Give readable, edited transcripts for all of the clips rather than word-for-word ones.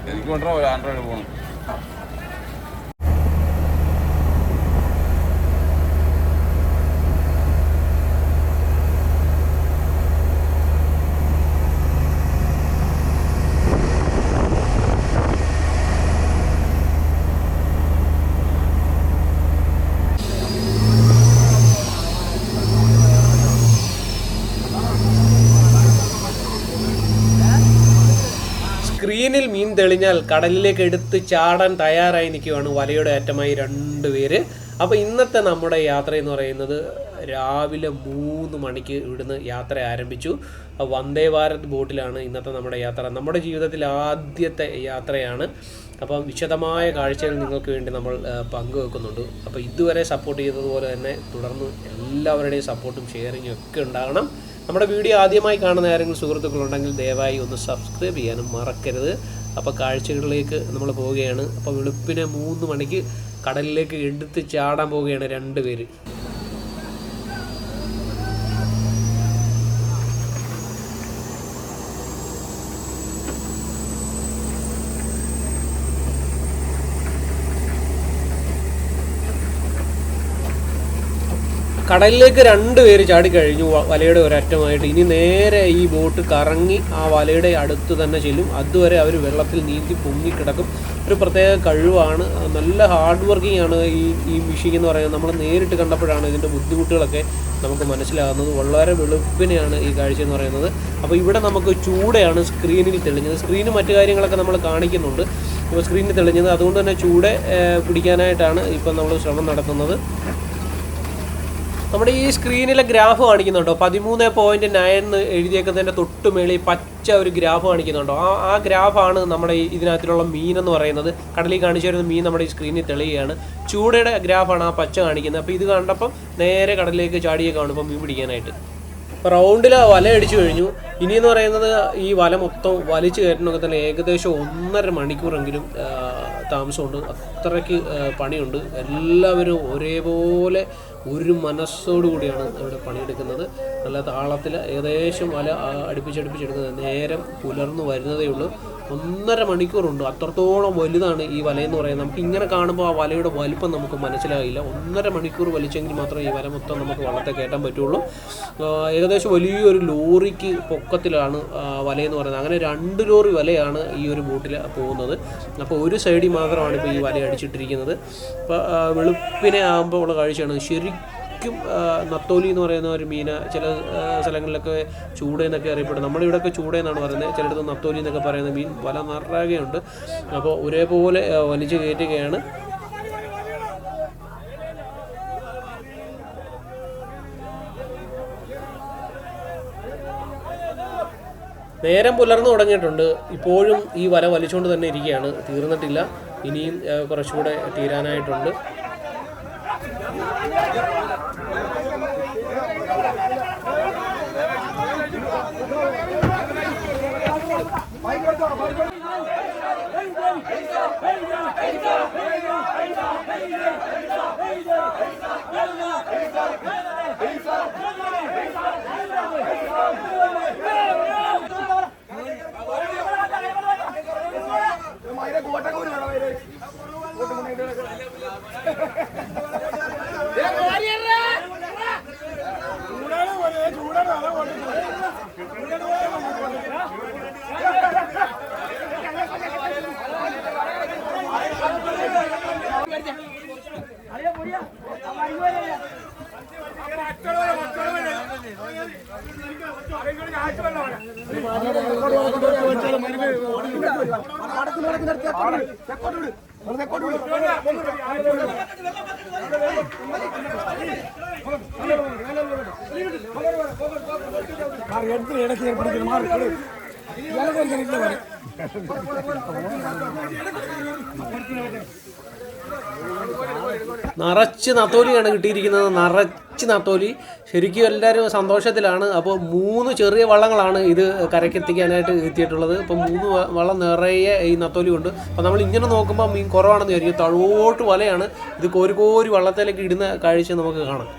എനിക്ക് കൊണ്ടുവരാൻ ഒരു ആൻഡ്രോയിഡ് പോകണം. സ്ക്രീനിൽ മീൻ തെളിഞ്ഞാൽ കടലിലേക്ക് എടുത്ത് ചാടാൻ തയ്യാറായി നിൽക്കുകയാണ് വലയുടെ അറ്റമായി 2 പേര്. അപ്പോൾ ഇന്നത്തെ നമ്മുടെ യാത്ര എന്ന് പറയുന്നത് രാവിലെ 3 മണിക്ക് ഇവിടുന്ന് യാത്ര ആരംഭിച്ചു. വന്ദേ ഭാരത് ബോട്ടിലാണ് ഇന്നത്തെ നമ്മുടെ യാത്ര. നമ്മുടെ ജീവിതത്തിൽ ആദ്യത്തെ യാത്രയാണ്. അപ്പം വിശദമായ കാഴ്ചകൾ നിങ്ങൾക്ക് വേണ്ടി നമ്മൾ പങ്കുവെക്കുന്നുണ്ട്. അപ്പോൾ ഇതുവരെ സപ്പോർട്ട് ചെയ്തതുപോലെ തന്നെ തുടർന്ന് എല്ലാവരുടെയും സപ്പോർട്ടും ഷെയറിങ്ങും ഒക്കെ ഉണ്ടാകണം. നമ്മുടെ വീഡിയോ ആദ്യമായി കാണുന്ന ആരെങ്കിലും സുഹൃത്തുക്കളുണ്ടെങ്കിൽ ദയവായി ഒന്ന് സബ്സ്ക്രൈബ് ചെയ്യാനും മറക്കരുത്. അപ്പോൾ കാഴ്ചകളിലേക്ക് നമ്മൾ പോവുകയാണ്. അപ്പോൾ വെളുപ്പിനെ 3 മണിക്ക് കടലിലേക്ക് എടുത്ത് ചാടാൻ പോവുകയാണ് 2 പേര്. കടലിലേക്ക് 2 പേര് ചാടിക്കഴിഞ്ഞു വലയുടെ ഒരറ്റമായിട്ട്. ഇനി നേരെ ഈ ബോട്ട് കറങ്ങി ആ വലയുടെ അടുത്ത് തന്നെ ചെല്ലും. അതുവരെ അവർ വെള്ളത്തിൽ നീന്തി പൊങ്ങിക്കിടക്കും. ഒരു പ്രത്യേക കഴിവാണ്. നല്ല ഹാർഡ് വർക്കിംഗ് ആണ് ഈ ഫിഷിംഗ് എന്ന് പറയുന്നത്. നമ്മൾ നേരിട്ട് കണ്ടപ്പോഴാണ് ഇതിൻ്റെ ബുദ്ധിമുട്ടുകളൊക്കെ നമുക്ക് മനസ്സിലാകുന്നത്. വളരെ വെളുപ്പിനെയാണ് ഈ കാഴ്ച എന്ന് പറയുന്നത്. അപ്പോൾ ഇവിടെ നമുക്ക് ചൂടയാണ് സ്ക്രീനിൽ തെളിഞ്ഞത്. സ്ക്രീന് മറ്റു കാര്യങ്ങളൊക്കെ നമ്മൾ കാണിക്കുന്നുണ്ട്. ഇപ്പോൾ സ്ക്രീനിൽ തെളിഞ്ഞത് അതുകൊണ്ട് തന്നെ ചൂട് പിടിക്കാനായിട്ടാണ് ഇപ്പം നമ്മൾ ശ്രമം നടത്തുന്നത്. നമ്മുടെ ഈ സ്ക്രീനിലെ ഗ്രാഫ് കാണിക്കുന്നുണ്ടോ? 13.9 എഴുതിയേക്കുന്നതിൻ്റെ തൊട്ട് മേളിൽ പച്ച ഒരു ഗ്രാഫ് കാണിക്കുന്നുണ്ടോ? ആ ഗ്രാഫാണ് നമ്മുടെ ഇതിനകത്തിലുള്ള മീൻ എന്ന് പറയുന്നത്. കടലിൽ കാണിച്ചു വരുന്ന മീൻ നമ്മുടെ ഈ സ്ക്രീനിൽ തെളിയുകയാണ്. ചൂടയുടെ ഗ്രാഫാണ് ആ പച്ച കാണിക്കുന്നത്. അപ്പോൾ ഇത് കണ്ടപ്പം നേരെ കടലിലേക്ക് ചാടിയേക്കാണ് ഇപ്പം മീൻ പിടിക്കാനായിട്ട്. ഇപ്പോൾ റൗണ്ടിൽ വല അടിച്ചു കഴിഞ്ഞു. ഇനിയെന്ന് പറയുന്നത് ഈ വല മൊത്തം വലിച്ചു കയറ്റണമൊക്കെ തന്നെ ഏകദേശം 1.5 മണിക്കൂറെങ്കിലും താമസമുണ്ട്. അത്രയ്ക്ക് പണിയുണ്ട്. എല്ലാവരും ഒരേപോലെ ഒരു മനസ്സോടു കൂടിയാണ് ഇവിടെ പണിയെടുക്കുന്നത്. നല്ല താളത്തിൽ ഏകദേശം വല അടുപ്പിച്ചെടുക്കുന്നത്. നേരം പുലർന്നു വരുന്നതേ ഉള്ളൂ. 1.5 മണിക്കൂറുണ്ട്. അത്രത്തോളം വലുതാണ് ഈ വലയെന്ന് പറയുന്നത്. നമുക്ക് ഇങ്ങനെ കാണുമ്പോൾ ആ വലയുടെ വലിപ്പം നമുക്ക് മനസ്സിലാകില്ല. 1.5 മണിക്കൂർ വലിച്ചെങ്കിൽ മാത്രമേ ഈ വല മൊത്തം നമുക്ക് വള്ളത്തെ കയറ്റാൻ പറ്റുള്ളൂ. ഏകദേശം വലിയൊരു ലോറിക്ക് പൊക്കത്തിലാണ് വലയെന്ന് പറയുന്നത്. അങ്ങനെ 2 ലോറി വലയാണ് ഈ ഒരു ബോട്ടിൽ പോകുന്നത്. അപ്പോൾ ഒരു സൈഡിൽ മാത്രമാണ് ഇപ്പോൾ ഈ വല അടിച്ചിട്ടിരിക്കുന്നത്. അപ്പോൾ വെളുപ്പിനെ ആകുമ്പോൾ ഉള്ള കാഴ്ചയാണ്. ശരിക്കും നത്തോലി എന്ന് പറയുന്ന ഒരു മീന ചില സ്ഥലങ്ങളിലൊക്കെ ചൂടയെന്നൊക്കെ അറിയപ്പെടും. നമ്മുടെ ഇവിടെയൊക്കെ ചൂടയെന്നാണ് പറയുന്നത്. ചിലയിടത്ത് നത്തോലി എന്നൊക്കെ പറയുന്ന മീൻ വല നിറയുകയുണ്ട്. അപ്പോൾ ഒരേപോലെ വലിച്ചു കയറ്റുകയാണ്. നേരം പുലർന്നു തുടങ്ങിയിട്ടുണ്ട്. ഇപ്പോഴും ഈ വല വലിച്ചുകൊണ്ട് തന്നെ ഇരിക്കുകയാണ്. തീർന്നിട്ടില്ല. ഇനിയും കുറച്ചുകൂടെ തീരാനായിട്ടുണ്ട്. നിറച്ച് നത്തോലിയാണ് കിട്ടിയിരിക്കുന്നത്, നിറച്ച് നത്തോലി. ശരിക്കും എല്ലാവരും സന്തോഷത്തിലാണ്. അപ്പോൾ 3 ചെറിയ വള്ളങ്ങളാണ് ഇത് കരക്കെത്തിക്കാനായിട്ട് എത്തിയിട്ടുള്ളത്. ഇപ്പോൾ 3 വള്ളം നിറയെ ഈ നത്തോലി ഉണ്ട്. അപ്പോൾ നമ്മൾ ഇങ്ങനെ നോക്കുമ്പോൾ മീൻ കുറവാണെന്ന് വിചാരിക്കും. തഴോട്ട് വലയാണ്. ഇത് കോരി കോരി വള്ളത്തിലേക്ക് ഇടുന്ന കാഴ്ച നമുക്ക് കാണാം.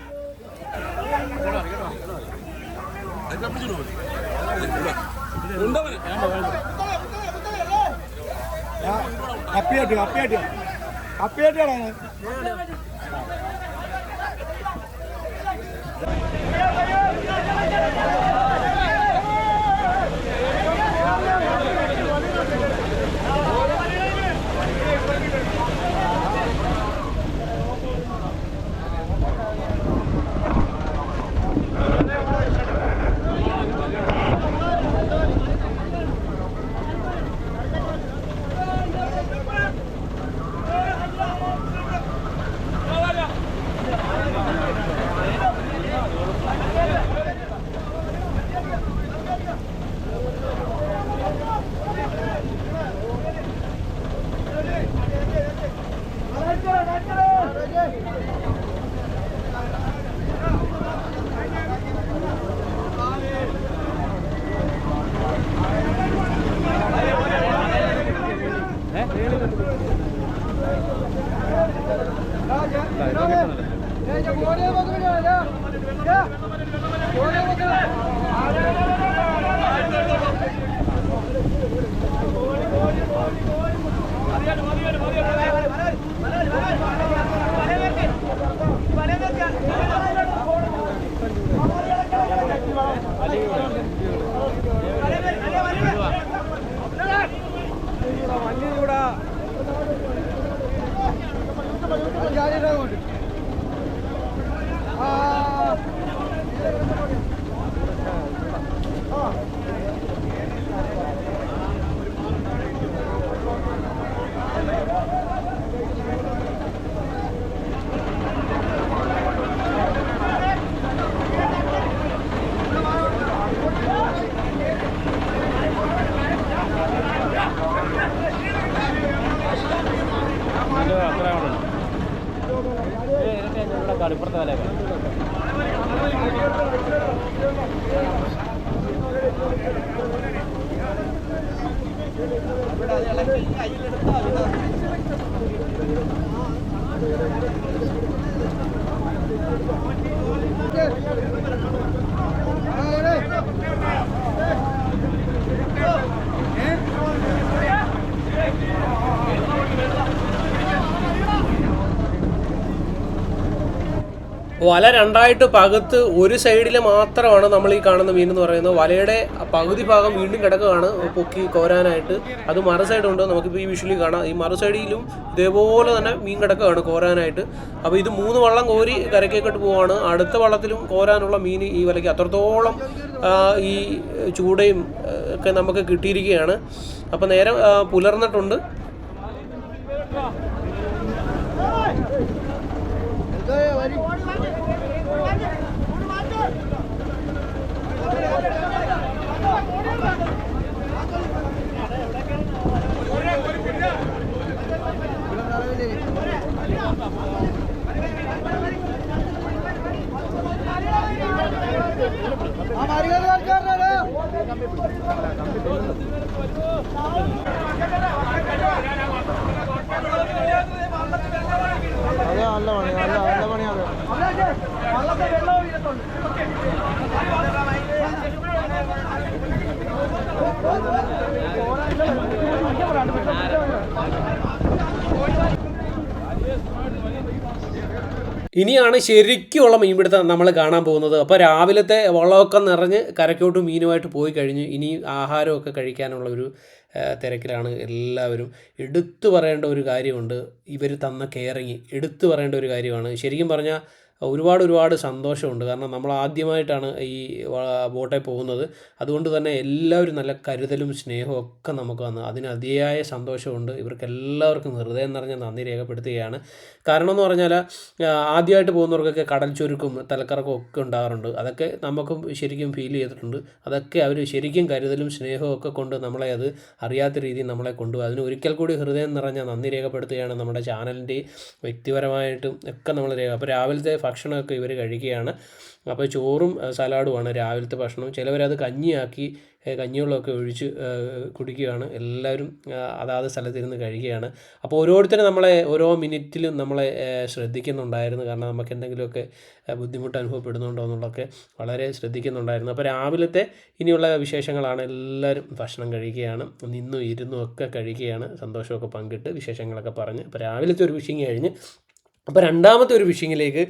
കളിപ്പുറത്തെ വില വല രണ്ടായിട്ട് പകുത്ത് ഒരു സൈഡിൽ മാത്രമാണ് നമ്മൾ ഈ കാണുന്ന മീൻ എന്ന് പറയുന്നത്. വലയുടെ പകുതി ഭാഗം വീണ്ടും കിടക്കുകയാണ് പൊക്കി കോരാനായിട്ട്. അത് മറു സൈഡുണ്ട്, നമുക്കിപ്പോൾ ഈ വിഷ്വലി കാണാം. ഈ മറു സൈഡിലും ഇതേപോലെ തന്നെ മീൻ കിടക്കുകയാണ് കോരാനായിട്ട്. അപ്പോൾ ഇത് 3 വള്ളം കോരി കരക്കേക്കിട്ട് പോവുകയാണ്. അടുത്ത വള്ളത്തിലും കോരാനുള്ള മീൻ ഈ വലയ്ക്ക് അത്രത്തോളം ഈ ചൂടയും ഒക്കെ നമുക്ക് കിട്ടിയിരിക്കുകയാണ്. അപ്പോൾ നേരം പുലർന്നിട്ടുണ്ട്. ഇനിയാണ് ശരിക്കുമുള്ള മീൻപിടുത്തം നമ്മൾ കാണാൻ പോകുന്നത്. അപ്പോൾ രാവിലത്തെ വള്ളമൊക്കെ നിറഞ്ഞ് കരക്കോട്ട് മീനുമായിട്ട് പോയി കഴിഞ്ഞ് ഇനി ആഹാരമൊക്കെ കഴിക്കാനുള്ള ഒരു തിരക്കിലാണ് എല്ലാവരും. എടുത്തു പറയേണ്ട ഒരു കാര്യമുണ്ട്, ഇവർ തന്ന കെയറിങ് എടുത്തു പറയേണ്ട ഒരു കാര്യമാണ്. ശരിക്കും പറഞ്ഞാൽ ഒരുപാട് സന്തോഷമുണ്ട്. കാരണം നമ്മൾ ആദ്യമായിട്ടാണ് ഈ ബോട്ടിൽ പോകുന്നത്. അതുകൊണ്ട് തന്നെ എല്ലാവരും നല്ല കരുതലും സ്നേഹവും ഒക്കെ നമുക്ക് വന്നു. അതിന് അതിയായ സന്തോഷമുണ്ട്. ഇവർക്കെല്ലാവർക്കും ഹൃദയം നിറഞ്ഞ നന്ദി രേഖപ്പെടുത്തുകയാണ്. കാരണം എന്ന് പറഞ്ഞാൽ ആദ്യമായിട്ട് പോകുന്നവർക്കൊക്കെ കടൽ ചുരുക്കും തലക്കറക്കും ഒക്കെ ഉണ്ടാകാറുണ്ട്. അതൊക്കെ നമുക്കും ശരിക്കും ഫീൽ ചെയ്തിട്ടുണ്ട്. അതൊക്കെ അവർ ശരിക്കും കരുതലും സ്നേഹവും ഒക്കെ കൊണ്ട് നമ്മളെ അത് അറിയാത്ത രീതിയിൽ നമ്മളെ കൊണ്ടുപോകും. അതിന് ഒരിക്കൽ കൂടി ഹൃദയം നിറഞ്ഞ നന്ദി രേഖപ്പെടുത്തുകയാണ്. നമ്മുടെ ചാനലിൻ്റെ വ്യക്തിപരമായിട്ടും ഒക്കെ നമ്മൾ അപ്പോൾ രാവിലത്തെ ഭക്ഷണമൊക്കെ ഇവർ കഴിക്കുകയാണ്. അപ്പോൾ ചോറും സലാഡുമാണ് രാവിലത്തെ ഭക്ഷണം. ചിലവരത് കഞ്ഞിയാക്കി കഞ്ഞിവെള്ളമൊക്കെ ഒഴിച്ച് കുടിക്കുകയാണ്. എല്ലാവരും അതാത് സ്ഥലത്തിരുന്ന് കഴിക്കുകയാണ്. അപ്പോൾ ഓരോരുത്തരും നമ്മളെ ഓരോ മിനിറ്റിലും നമ്മളെ ശ്രദ്ധിക്കുന്നുണ്ടായിരുന്നു. കാരണം നമുക്ക് എന്തെങ്കിലുമൊക്കെ ബുദ്ധിമുട്ട് അനുഭവപ്പെടുന്നുണ്ടോ എന്നുള്ളതൊക്കെ വളരെ ശ്രദ്ധിക്കുന്നുണ്ടായിരുന്നു. അപ്പോൾ രാവിലത്തെ ഇനിയുള്ള വിശേഷങ്ങളാണ്. എല്ലാവരും ഭക്ഷണം കഴിക്കുകയാണ്. നിന്നും ഇരുന്നും ഒക്കെ കഴിക്കുകയാണ്. സന്തോഷമൊക്കെ പങ്കിട്ട് വിശേഷങ്ങളൊക്കെ പറഞ്ഞ് അപ്പോൾ രാവിലത്തെ ഒരു ഫിഷിങ് കഴിഞ്ഞ് അപ്പോൾ രണ്ടാമത്തെ ഒരു ഫിഷിങ്ങിലേക്ക്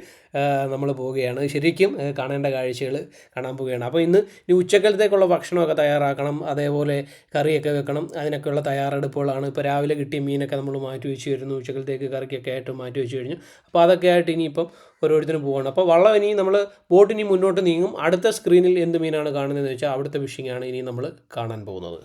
നമ്മൾ പോവുകയാണ്. ശരിക്കും കാണേണ്ട കാഴ്ചകൾ കാണാൻ പോവുകയാണ്. അപ്പോൾ ഇന്ന് ഉച്ചക്കലത്തേക്കുള്ള ഭക്ഷണമൊക്കെ തയ്യാറാക്കണം, അതേപോലെ കറിയൊക്കെ വെക്കണം. അതിനൊക്കെയുള്ള തയ്യാറെടുപ്പുകളാണ്. ഇപ്പോൾ രാവിലെ കിട്ടിയ മീനൊക്കെ നമ്മൾ മാറ്റി വെച്ച് വരുന്നു. ഉച്ചക്കലത്തേക്ക് കറിക്കൊക്കെ ആയിട്ട് മാറ്റി വെച്ച് കഴിഞ്ഞു. അപ്പോൾ അതൊക്കെ ആയിട്ട് ഇനിയിപ്പം ഓരോരുത്തരും പോവുകയാണ്. അപ്പോൾ വള്ളം ഇനി നമ്മൾ ബോട്ടിനി മുന്നോട്ട് നീങ്ങും. അടുത്ത സ്ക്രീനിൽ എന്ത് മീനാണ് കാണുന്നതെന്ന് വെച്ചാൽ അവിടുത്തെ ഫിഷിങ്ങാണ് ഇനി നമ്മൾ കാണാൻ പോകുന്നത്.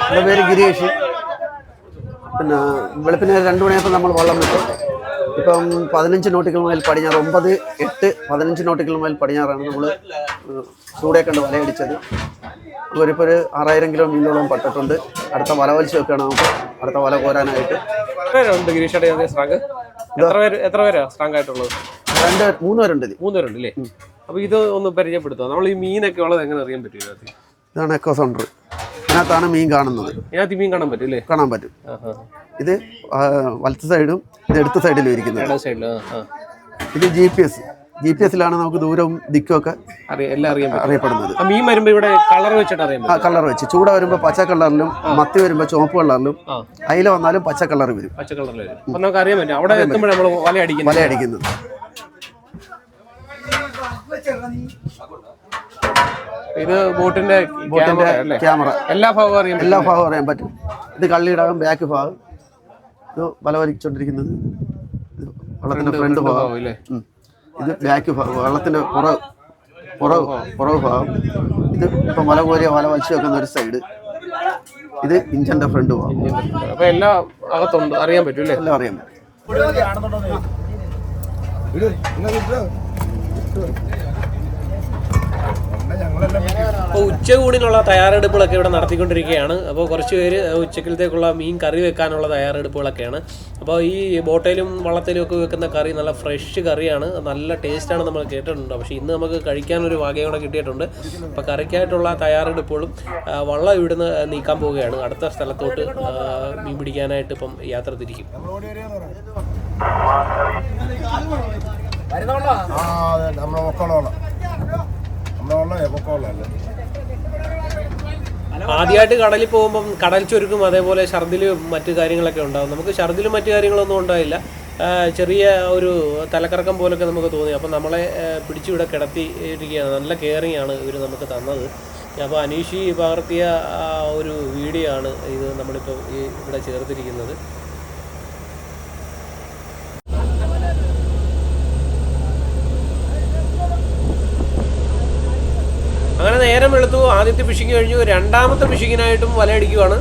എൻ്റെ പേര് ഗിരീഷ്. പിന്നെ വെളുപ്പിന് 2 മണിയായപ്പോൾ നമ്മൾ വള്ളം വിട്ടു. ഇപ്പം 15 നോട്ടിക്കൽ മൈൽ പടിഞ്ഞാറ് 9-8-15 നോട്ടിക്കൽ മൈൽ പടിഞ്ഞാറാണ് നമ്മൾ ചൂടെ കണ്ട് വലയടിച്ചത്. ഇപ്പോൾ ഒരു 6000 കിലോ മീനോളം പട്ടിട്ടുണ്ട്. അടുത്ത വല വലിച്ച് വെക്കുകയാണ് നമുക്ക് അടുത്ത വല കോരാനായിട്ട്. എത്ര പേരാ സ്ട്രോങ് ആയിട്ടുള്ളത്? 3 പേരുണ്ട്. 3 പേരുണ്ട് അല്ലേ? അപ്പോൾ ഇത് ഒന്ന് പരിചയപ്പെടുത്തുക. നമ്മൾ ഈ മീനൊക്കെ ഉള്ളത് എങ്ങനെ അറിയാൻ പറ്റും? ഇതാണ് എക്കോ സൗണ്ടർ. ഇതിനകത്താണ് മീൻ കാണുന്നത്. ഇതിനകത്ത് മീൻ കാണാൻ പറ്റും അല്ലേ? കാണാൻ പറ്റും. ഇത് വലത്തെ സൈഡും ഇത് എടുത്ത സൈഡിലും ഇരിക്കുന്നത്. ഇത് GPS-ലാണ് നമുക്ക് ദൂരവും ദിക്കുമൊക്കെ അറിയപ്പെടുന്നത്. മീൻ വരുമ്പോൾ ഇവിടെ കളർ വെച്ചിട്ട് അറിയാം. കളർ വെച്ച് ചൂട വരുമ്പോൾ പച്ച കളറിലും, മത്തി വരുമ്പോൾ ചുവപ്പ് കളറിലും, അയില വന്നാലും പച്ച കളർ വരും. പച്ച കളറിൽ വരും. അപ്പോൾ നമുക്ക് അറിയാൻ പറ്റും അവിടെ എത്തുമ്പോൾ നമ്മൾ വലയടിക്കുന്നത്. ഇത് ബോട്ടിന്റെ ക്യാമറ എല്ലാ ഭാഗവും അറിയാൻ പറ്റും. ഇത് കള്ളിയിടാകും ബാക്ക് ഭാഗം. ഇത് വല വലിച്ചോണ്ടിരിക്കുന്നത് വള്ളത്തിന്റെ ഫ്രണ്ട് ഭാഗം. ഇത് ബാക്ക് ഭാഗം, വള്ളത്തിന്റെ പുറകു ഭാഗം. ഇത് ഇപ്പം വല കോരിയ വല വലിച്ചു വെക്കുന്ന ഒരു സൈഡ്. ഇത് ഇഞ്ചിന്റെ ഫ്രണ്ട് ഭാഗം. അപ്പൊ എല്ലാം അകത്തുണ്ട്, അറിയാൻ പറ്റും അല്ലേ? എല്ലാം അറിയാൻ പറ്റും. അപ്പോൾ ഉച്ചകൂടിനുള്ള തയ്യാറെടുപ്പുകളൊക്കെ ഇവിടെ നടത്തിക്കൊണ്ടിരിക്കുകയാണ്. അപ്പോൾ കുറച്ച് പേര് ഉച്ചക്കലത്തേക്കുള്ള മീൻ കറി വെക്കാനുള്ള തയ്യാറെടുപ്പുകളൊക്കെയാണ്. അപ്പോൾ ഈ ബോട്ടയിലും വള്ളത്തിലും ഒക്കെ വെക്കുന്ന കറി നല്ല ഫ്രഷ് കറിയാണ്, നല്ല ടേസ്റ്റാണ് നമ്മൾ കേട്ടിട്ടുണ്ട്. പക്ഷേ ഇന്ന് നമുക്ക് കഴിക്കാനൊരു ഭാഗ്യം കൂടെ കിട്ടിയിട്ടുണ്ട്. അപ്പോൾ കറിക്കായിട്ടുള്ള തയ്യാറെടുപ്പുകളും വള്ളം ഇവിടുന്ന് നീക്കാൻ പോവുകയാണ്. അടുത്ത സ്ഥലത്തോട്ട് മീൻ പിടിക്കാനായിട്ട് ഇപ്പം യാത്ര തിരിക്കും. ആദ്യമായിട്ട് കടലിൽ പോകുമ്പം കടൽ ചുരുക്കും, അതേപോലെ ഛർദിലും മറ്റു കാര്യങ്ങളൊക്കെ ഉണ്ടാകും. നമുക്ക് ഛർദിലും മറ്റു കാര്യങ്ങളൊന്നും ഉണ്ടായില്ല. ചെറിയ ഒരു തലക്കറക്കം പോലൊക്കെ നമുക്ക് തോന്നി. അപ്പം നമ്മളെ പിടിച്ചിവിടെ കിടത്തിയിരിക്കുകയാണ്. നല്ല കെയറിങ് ആണ് ഇവർ നമുക്ക് തന്നത്. അപ്പോൾ അനീഷി പകർത്തിയ ഒരു വീഡിയോ ആണ് ഇത് നമ്മളിപ്പോൾ ഇവിടെ ചേർത്തിരിക്കുന്നത്. അങ്ങനെ നേരം വെളുത്തു. ആദ്യത്തെ ഫിഷിങ് കഴിഞ്ഞു. രണ്ടാമത്തെ ഫിഷിങ്ങിനായിട്ടും വലയടിക്കുവാണ്.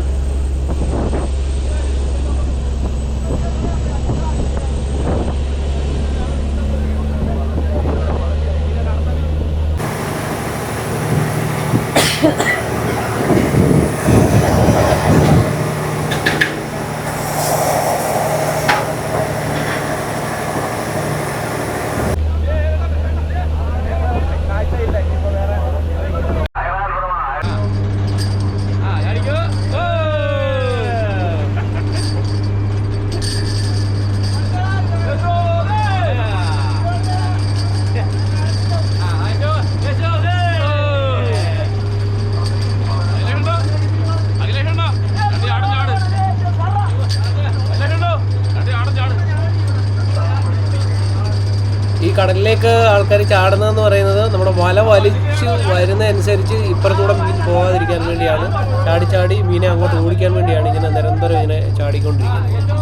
കടലിലേക്ക് ആൾക്കാർ ചാടുന്നതെന്ന് പറയുന്നത് നമ്മുടെ വല വലിച്ച് വരുന്നതനുസരിച്ച് ഇപ്പുറത്തൂടെ മീൻ പോകാതിരിക്കാൻ വേണ്ടിയാണ്. ചാടി ചാടി മീനെ അങ്ങോട്ട് ഓടിക്കാൻ വേണ്ടിയാണ് ഇങ്ങനെ നിരന്തരം ഇങ്ങനെ ചാടിക്കൊണ്ടിരിക്കുന്നത്.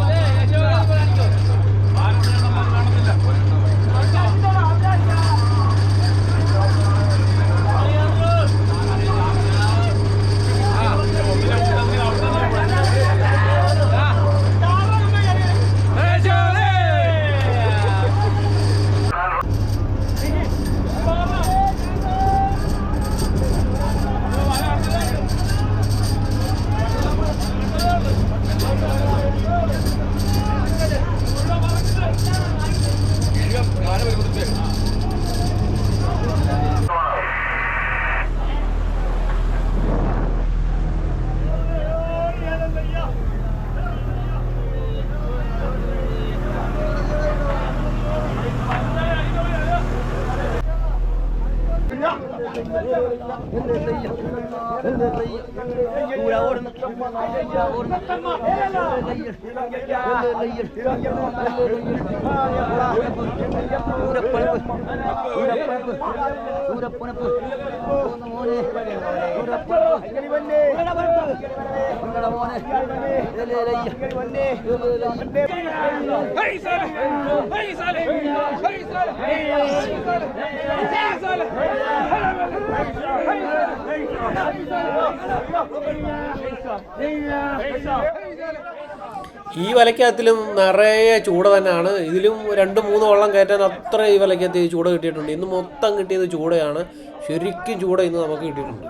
ഈ വലയ്ക്കകത്തിലും നിറയെ ചൂട തന്നെയാണ്. ഇതിലും 2-3 വള്ളം കയറ്റാൻ അത്ര ഈ വലയ്ക്കകത്ത് ചൂട കിട്ടിയിട്ടുണ്ട്. ഇന്ന് മൊത്തം കിട്ടിയത് ചൂടയാണ്. ശരിക്കും ചൂട ഇന്ന് നമുക്ക് കിട്ടിയിട്ടുണ്ട്.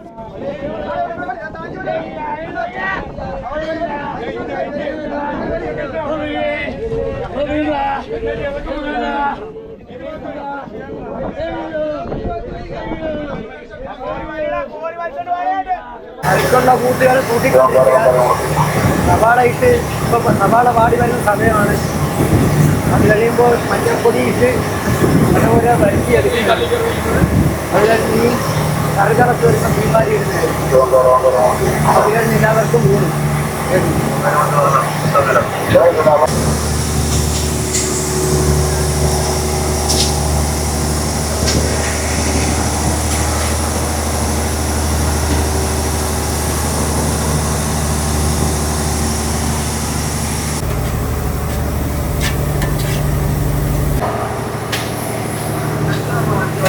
അടുത്തുള്ള കൂട്ടുകാർ കൂട്ടിക്കൊണ്ടിരിക്കുകയാണ്. സവാള ഇട്ട് ഇപ്പോൾ സവാള വാടി വരുന്ന സമയമാണ്. അത് കഴിയുമ്പോൾ മഞ്ഞൾപ്പൊടി ഇട്ട് അതുപോലെ വരുത്തിയെടുക്കുന്നത്. അതുപോലെ മീൻ കറുകറത്ത് വരുന്ന മീൻമാരി ഇടുന്നത്. അത് കഴിഞ്ഞ് എല്ലാവർക്കും കൂടും.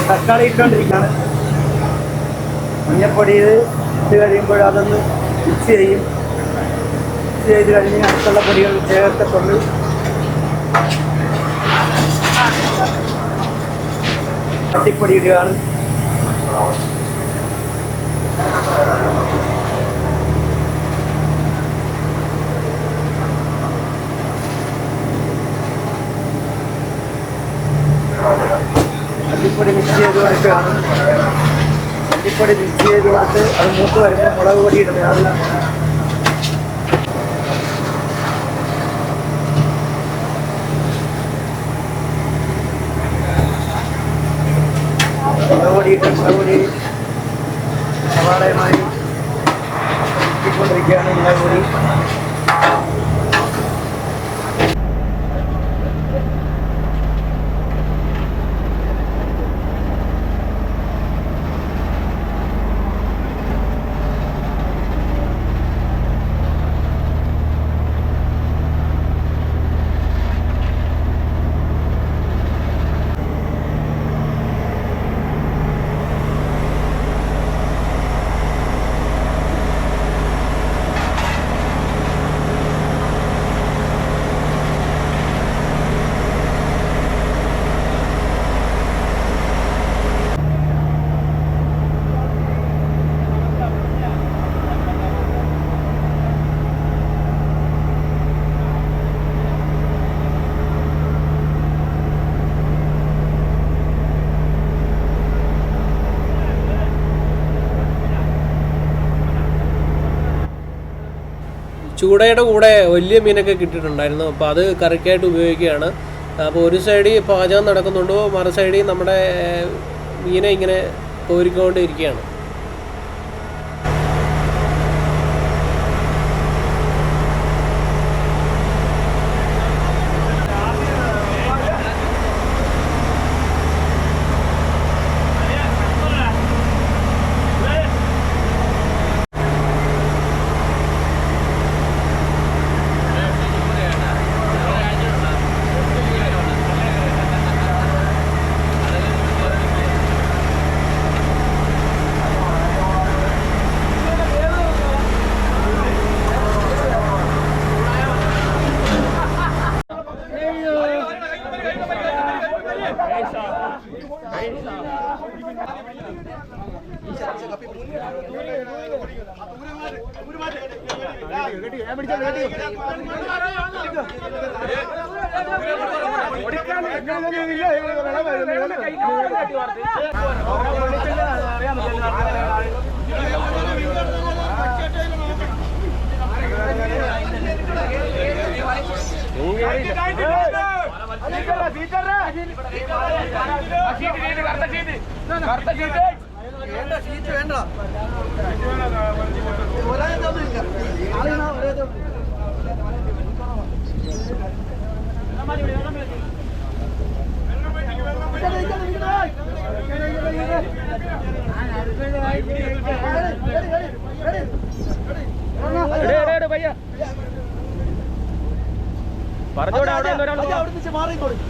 തക്കാളി ഇട്ടുകൊണ്ടിരിക്കുകയാണ്. മഞ്ഞപ്പൊടി ഇട്ട് കഴിയുമ്പോൾ അതൊന്ന് മിക്സ് ചെയ്യും. മിക്സ് ചെയ്ത് കഴിഞ്ഞ് അടുത്തുള്ള പൊടികൾ ചേർത്തിട്ടുണ്ട്. പട്ടിപ്പൊടി ഇടുകയാണ്. മല്ലിപ്പൊടി മിക്സ് ചെയ്ത് കൊടുക്കുകയാണ്. മല്ലിപ്പൊടി മിക്സ് ചെയ്ത് കൊടുത്ത് അത് മൂത്ത് വരുമ്പോൾ മുളക് പൊടി ഇടുന്നതാണ്. മുളക് പൊടി ഇട്ട് മുളക് പൊടി സവാളയുമായി ഇട്ടുകൊണ്ടിരിക്കുകയാണ്. മുളക് പൊടി ചൂടയുടെ കൂടെ വലിയ മീനൊക്കെ കിട്ടിയിട്ടുണ്ടായിരുന്നു. അപ്പോൾ അത് കറിക്കായിട്ട് ഉപയോഗിക്കുകയാണ്. അപ്പോൾ ഒരു സൈഡിൽ പാചകം നടക്കുന്നുണ്ട്, മറു സൈഡിൽ നമ്മുടെ മീനെ ഇങ്ങനെ കോരിക്കൊണ്ടിരിക്കുകയാണ്.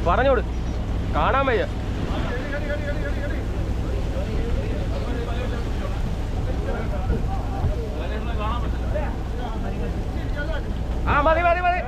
പറഞ്ഞോട് കാണാൻ വയ്യ. ആ മതി മതി മതി.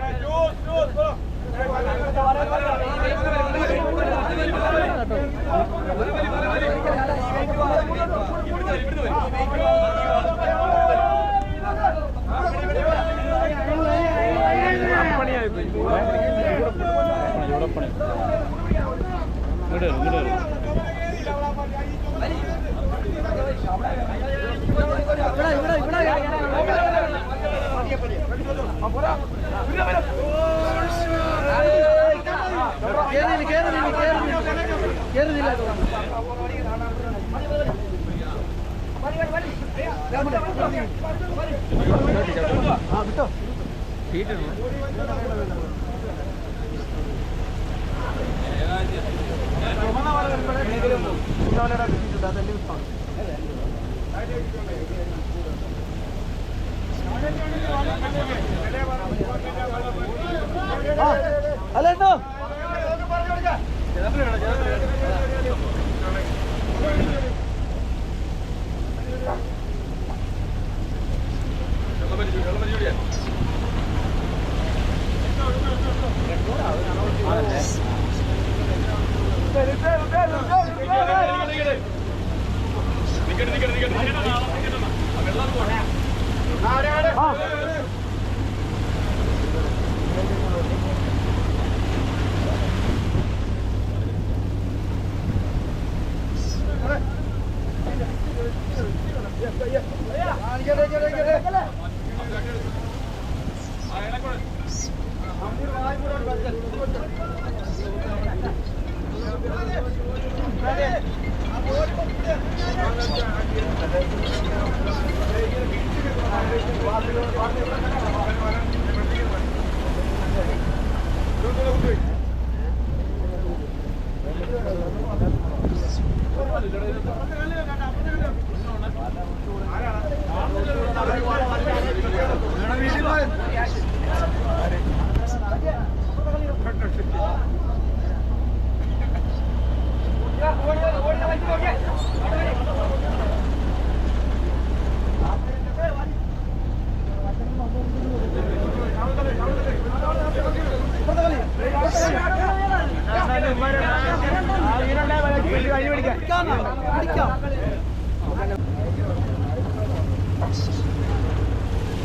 ഹലോ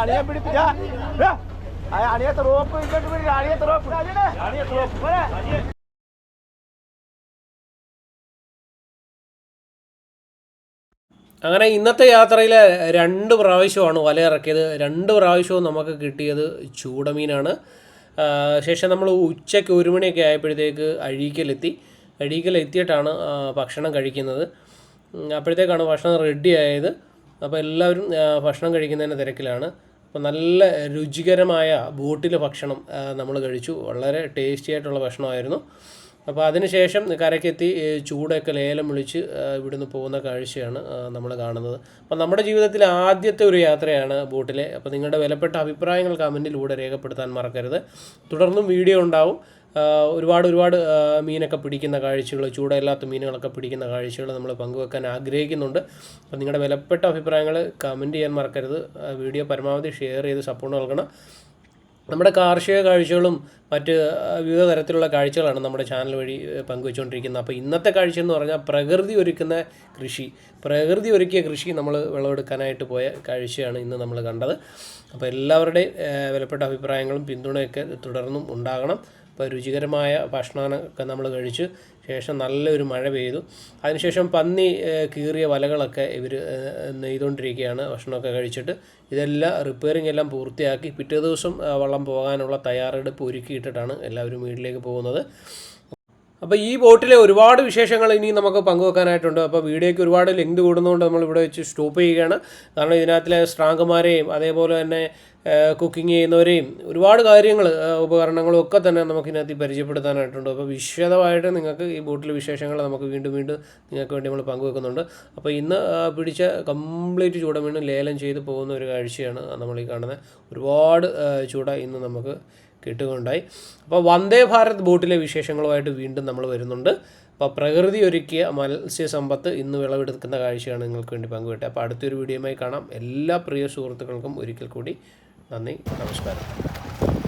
അണിയെ പിടിപ്പിച്ച അണിയത്തെ റോപ്പ് ഇങ്ങോട്ട് അണിയത്തെ റോപ്പ് അണിയത്തെ റോപ്പ്. അങ്ങനെ ഇന്നത്തെ യാത്രയിൽ 2 പ്രാവശ്യമാണ് വലയിറക്കിയത്. 2 പ്രാവശ്യവും നമുക്ക് കിട്ടിയത് ചൂടമീനാണ്. ശേഷം നമ്മൾ ഉച്ചയ്ക്ക് 1 മണിയൊക്കെ ആയപ്പോഴത്തേക്ക് അഴീക്കലെത്തിയിട്ടാണ് ഭക്ഷണം കഴിക്കുന്നത്. അപ്പോഴത്തേക്കാണ് ഭക്ഷണം റെഡി ആയത്. അപ്പോൾ എല്ലാവരും ഭക്ഷണം കഴിക്കുന്നതിൻ്റെ തിരക്കിലാണ്. അപ്പോൾ നല്ല രുചികരമായ ബോട്ടിൽ ഭക്ഷണം നമ്മൾ കഴിച്ചു. വളരെ ടേസ്റ്റി ആയിട്ടുള്ള ഭക്ഷണമായിരുന്നു. അപ്പോൾ അതിനുശേഷം കരയ്ക്കെത്തി ചൂടൊക്കെ ലേലം വിളിച്ച് ഇവിടുന്ന് പോകുന്ന കാഴ്ചയാണ് നമ്മൾ കാണുന്നത്. അപ്പോൾ നമ്മുടെ ജീവിതത്തിലെ ആദ്യത്തെ ഒരു യാത്രയാണ് ബോട്ടിലെ. അപ്പോൾ നിങ്ങളുടെ വിലപ്പെട്ട അഭിപ്രായങ്ങൾ കമൻറ്റിലൂടെ രേഖപ്പെടുത്താൻ മറക്കരുത്. തുടർന്നും വീഡിയോ ഉണ്ടാവും. ഒരുപാട് മീനൊക്കെ പിടിക്കുന്ന കാഴ്ചകൾ, ചൂടയില്ലാത്ത മീനുകളൊക്കെ പിടിക്കുന്ന കാഴ്ചകൾ നമ്മൾ പങ്കുവെക്കാൻ ആഗ്രഹിക്കുന്നുണ്ട്. അപ്പോൾ നിങ്ങളുടെ വിലപ്പെട്ട അഭിപ്രായങ്ങൾ കമൻറ്റ് ചെയ്യാൻ മറക്കരുത്. വീഡിയോ പരമാവധി ഷെയർ ചെയ്ത് സപ്പോർട്ട് നൽകണം. നമ്മുടെ കാർഷിക കാഴ്ചകളും മറ്റ് വിവിധ തരത്തിലുള്ള കാഴ്ചകളാണ് നമ്മുടെ ചാനൽ വഴി പങ്കുവെച്ചുകൊണ്ടിരിക്കുന്നത്. അപ്പോൾ ഇന്നത്തെ കാഴ്ച എന്ന് പറഞ്ഞാൽ പ്രകൃതി ഒരുക്കിയ കൃഷി നമ്മൾ വിളവെടുക്കാനായിട്ട് പോയ കാഴ്ചയാണ് ഇന്ന് നമ്മൾ കണ്ടത്. അപ്പോൾ എല്ലാവരുടെയും വിലപ്പെട്ട അഭിപ്രായങ്ങളും പിന്തുണയൊക്കെ തുടർന്നും ഉണ്ടാകണം. അപ്പോൾ രുചികരമായ ഭക്ഷണമൊക്കെ നമ്മൾ കഴിച്ചു ശേഷം നല്ലൊരു മഴ പെയ്തു. അതിനുശേഷം പന്നി കീറിയ വലകളൊക്കെ ഇവർ നെയ്തുകൊണ്ടിരിക്കുകയാണ് ഭക്ഷണമൊക്കെ കഴിച്ചിട്ട്. ഇതെല്ലാം റിപ്പയറിംഗ് എല്ലാം പൂർത്തിയാക്കി പിറ്റേ ദിവസം വള്ളം പോകാനുള്ള തയ്യാറെടുപ്പ് ഒരുക്കിയിട്ടിട്ടാണ് എല്ലാവരും വീട്ടിലേക്ക് പോകുന്നത്. അപ്പോൾ ഈ ബോട്ടിലെ ഒരുപാട് വിശേഷങ്ങൾ ഇനി നമുക്ക് പങ്കുവെക്കാനായിട്ടുണ്ട്. അപ്പോൾ വീഡിയോയ്ക്ക് ഒരുപാട് ലെങ്ത് കൂടുന്നതുകൊണ്ട് നമ്മളിവിടെ വെച്ച് സ്റ്റോപ്പ് ചെയ്യുകയാണ്. കാരണം ഇതിനകത്തിലെ സ്ട്രാങ്കുമാരെയും അതേപോലെ തന്നെ കുക്കിംഗ് ചെയ്യുന്നവരെയും ഒരുപാട് കാര്യങ്ങൾ ഉപകരണങ്ങളും ഒക്കെ തന്നെ നമുക്കിതിനകത്ത് പരിചയപ്പെടുത്താനായിട്ടുണ്ട്. അപ്പോൾ വിശദമായിട്ട് നിങ്ങൾക്ക് ഈ ബോട്ടിലെ വിശേഷങ്ങൾ നമുക്ക് വീണ്ടും നിങ്ങൾക്ക് വേണ്ടി നമ്മൾ പങ്കുവെക്കുന്നുണ്ട്. അപ്പോൾ ഇന്ന് പിടിച്ച കംപ്ലീറ്റ് ചൂടമീൻ ലേലം ചെയ്ത് പോകുന്ന ഒരു കാഴ്ചയാണ് നമ്മൾ ഈ കാണുന്നത്. ഒരുപാട് ചൂട ഇന്ന് നമുക്ക് കിട്ടുകയുണ്ടായി. അപ്പോൾ വന്ദേ ഭാരത് ബോട്ടിലെ വിശേഷങ്ങളുമായിട്ട് വീണ്ടും നമ്മൾ വരുന്നുണ്ട്. അപ്പോൾ പ്രകൃതി ഒരുക്കിയ മത്സ്യസമ്പത്ത് ഇന്ന് വിളവെടുക്കുന്ന കാഴ്ചയാണ് നിങ്ങൾക്ക് വേണ്ടി പങ്കുവെട്ടത്. അപ്പോൾ അടുത്തൊരു വീഡിയോയുമായി കാണാം. എല്ലാ പ്രിയ സുഹൃത്തുക്കൾക്കും ഒരിക്കൽ കൂടി നന്ദി, നമസ്കാരം.